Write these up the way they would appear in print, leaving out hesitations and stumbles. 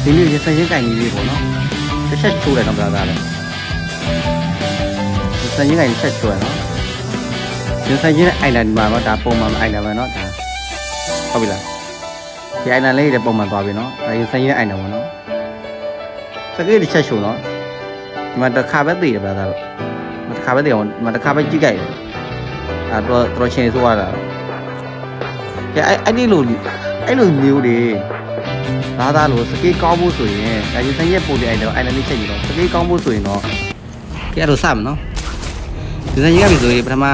ဒီနေ့ရစရင်ကင်ကြီးလေးပေါ့နော်တစ်ချက်ချိုးတယ်နော်ဗျာသားလည်းရစရင်ကင်တစ်ချက်ချိုးရနော်ရစရင်အိုင်လန်မှာတော့ဒါပုံမှန်အိုင်လန်ပဲနော်ဒါဟုတ်ပြီလားဒီအိုင်လန်လေးတွေပုံမှန်သွားပြီနော်ဒါရစရင်အိုင်လန်ပေါ့နော်စကေးတစ်ချက်ချိုးနော်ဒီမှာတစ်ခါပဲသိတယ်ဗျာသားတို့တစ်ခါပဲသိအောင်ဒီမှာတစ်ခါပဲကြည့်ကြိုက်တယ်တော်ချင်းဆိုရတာကဲအဲ့ဒီလိုမျိုးတွေသားလို့စကေးကောင်းဖို့ဆိုရင်ဒါရစရင်ပို့တဲ့အိုင်လန်လေးချက်ကြည့်တော့စကေးကောင်းဖို့ဆိုရင်တော့ကဲအဲ့လိုစမယ်နော်ဒီစရင်ကပြီဆိုရင်ပထမ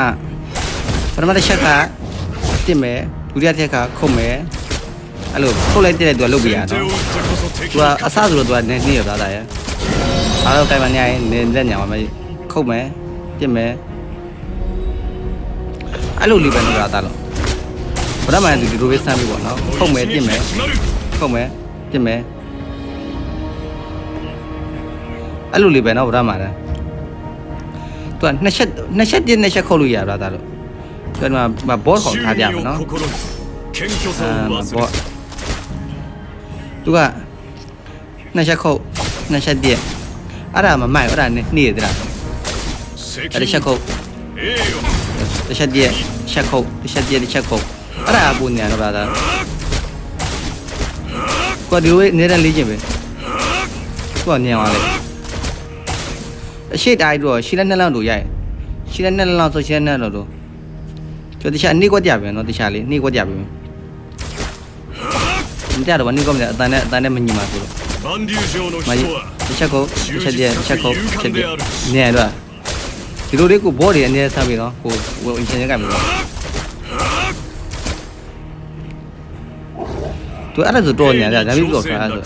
တစ်ချက်ကတစ်မယ်ဒုတိယတစ်ချက်ကခုတ်မယ်အဲ့လိုခုတ်လိုက်တဲ့သူကလုပ်ပြရနော်သူကအစဆိုတော့သူကနေရသားတာရအားတော့တိုင်မညာရင်နေလက်ညာမှာခုတ်မယ်တစ်မယ်အဲ့လိုလေးပဲနော်သားလို့ဘယ်မှန်ဒီလိုပဲစမ်းပြီပေါ့နော်ခုတ်မယ်တစ်မယ်ခုတ်မယ်တစ်မယ်အဲ့လိုလေးပဲနော်ဗရမန်သူကနှစ်ချက်ခုတ်လို့ရတာသားလို့ကျွန်တော်ဘောခေါ်ထားပြမယ်နော်ဘောသူကနှစ်ချက်ခုတ်နှစ်ချက်တည်းအဲ့ဒါမမိုက်အဲ့ဒါနေရတဲ့အဲ့ဒီချက်ခုတ်တစ်ချက်တည်းချက်ခုတ်တစ်ချက်တည်းတစ်ချက်ခုတ်အဲ့ဒါအပူနေရတော့သားကိုဒီလိုနေတဲ့လေးချင်းပဲကိုကညံသွားလေအရှိတိုင်းတော့ရှင်းလက်နှစ်လောက်တို့ရိုက်ရှင်းလက်နှစ်လောက်ဆိုရှင်းလက်နှစ်လောက်တို့ကျွန်တော်တခြားနှိကွက်ကြပြန်နော်တခြားလေးနှိကွက်ကြပြန်မကြတော့ဘာနှိကွက်မလဲအတန်နဲ့မညီမှာဆိုတော့မကြီးတစ်ချက်ကိုတစ်ချက်တည်းချက်ကိုချက်တည်းညံတော့ဒီလိုလေးကိုဘောတွေအနေနဲ့ဆက်ပြီးနော်ကိုအင်ရှင်ရကပြီနော်သူအဲ့ဒါဆိုတော့ညံတယ်ဒါပြီးတော့ထားဆို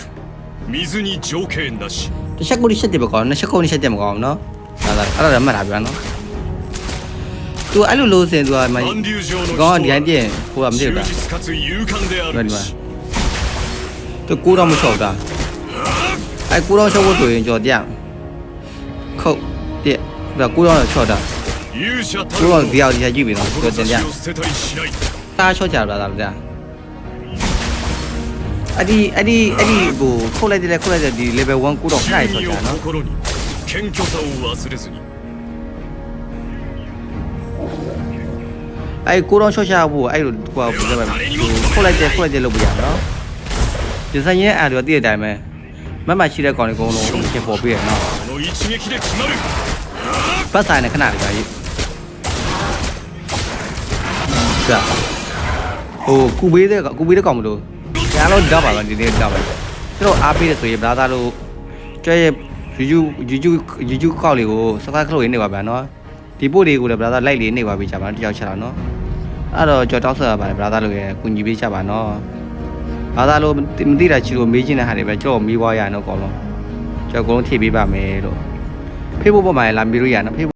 တစ်ချက်ကိုတစ်ချက်တည်းပဲကောင်းနှစ်ချက်ကိုနှစ်ချက်တည်းမကောင်းနော်အဲ့ဒါမှတ်တာပြန်နော်သူအဲ့လိုလို့စင်သူကမကောင်းဒီတိုင်းပြင်ဟိုကမသိဘူးလားဒီမှာသူကိုတော့မချောက်တာအဲ့ကိုတော့ချောက်ဖို့ဆိုရင်ကြော်ပြခုတ်တဲ့ဒါကိုတော့ချောက်တာကိုတော့ဒီအောင်ဒီကြည့်ပြီနော်ကိုတင်ပြတာချောက်ကြတာလားဗျာအဲ့ဒီဟိုခုတ်လိုက်တဲ့ဒီ level 1ကိုတော့ခဏချောက်ကြနော်အဲ့ကိုတော့ချော့ချဖို့အဲ့လိုဟိုခုတ်လိုက်တဲ့လုပ်ပြရနော်ဒီစရင်အဲ့တော့တည့်တဲ့အတိုင်းပဲမမရှိတဲ့ကောင်တွေအကုန်လုံးပြင်ပေါ်ပေးရနော်ပတ်ဆိုင်နဲ့ခဏလေးကြာကြီးကြာဟိုကူပေးတဲ့ကောင်မလို့ညာတော့တော့ပါလားဒီနေ့တော့ပါကျွန်တော်အားပေးတယ်ဆိုရင်ဘလာသားတို့ကျွဲရဲ့ယူကျူကောက်လေးကိုစကားခလို့ရနေပါဗျာနော်ဒီပို့လေးကိုလည်းဘလာသားလိုက်လေးနေပါပြီကြာပါတယောက်ချတာနော်အဲ့တော့ကြော်တောက်ဆက်ရပါတယ်ဘလာသားတို့ရဲ့ကူညီပေးချပါနော်ဘာသာလို့မသိတာချီလို့မေးချင်တဲ့ဟာတွေပဲကြောက်မေးွားရအောင်အကောင်လုံးကြောက်အကုန်လုံးဖြည့်ပေးပါမယ်လို့ဖေးဖို့ပေါ်မှာလာမေးလို့ရနော်ဖေး